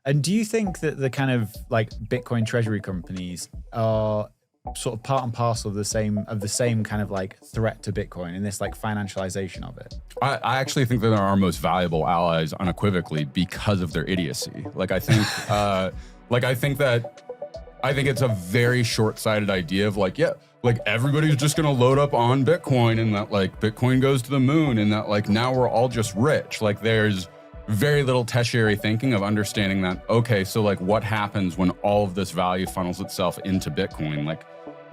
And do you think that the kind of like Bitcoin treasury companies are sort of part and parcel of the same kind of like threat to Bitcoin and this like financialization of it? I actually think that they're our most valuable allies unequivocally because of their idiocy. Like I think, I think it's a very short-sighted idea of like, yeah, like everybody's just gonna load up on Bitcoin and that like Bitcoin goes to the moon and that like now we're all just rich. Like there's very little tertiary thinking of understanding that, okay, so like what happens when all of this value funnels itself into Bitcoin? Like,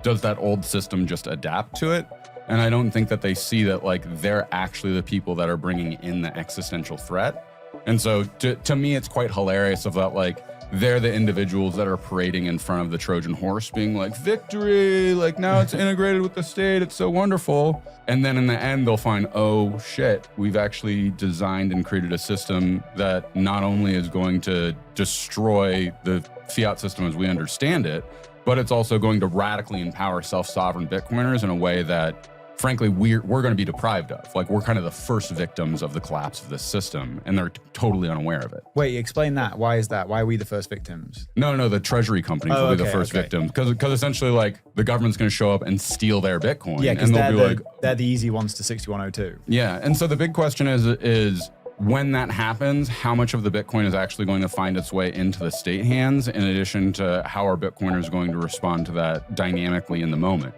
does that old system just adapt to it? And I don't think that they see that like they're actually the people that are bringing in the existential threat. And so to me, it's quite hilarious of that like, they're the individuals that are parading in front of the Trojan horse being like, victory, like now it's integrated with the state, it's so wonderful. And then in the end, they'll find, oh shit, we've actually designed and created a system that not only is going to destroy the fiat system as we understand it, but it's also going to radically empower self-sovereign Bitcoiners in a way that frankly, we're going to be deprived of. Like we're kind of the first victims of the collapse of this system and they're totally unaware of it. Wait, explain that. Why is that? Why are we the first victims? No, the treasury companies will be the first victims because essentially like the government's going to show up and steal their Bitcoin. Yeah, because they'll they're the easy ones to 6102. Yeah, and so the big question is when that happens, how much of the Bitcoin is actually going to find its way into the state hands in addition to how are Bitcoiners going to respond to that dynamically in the moment?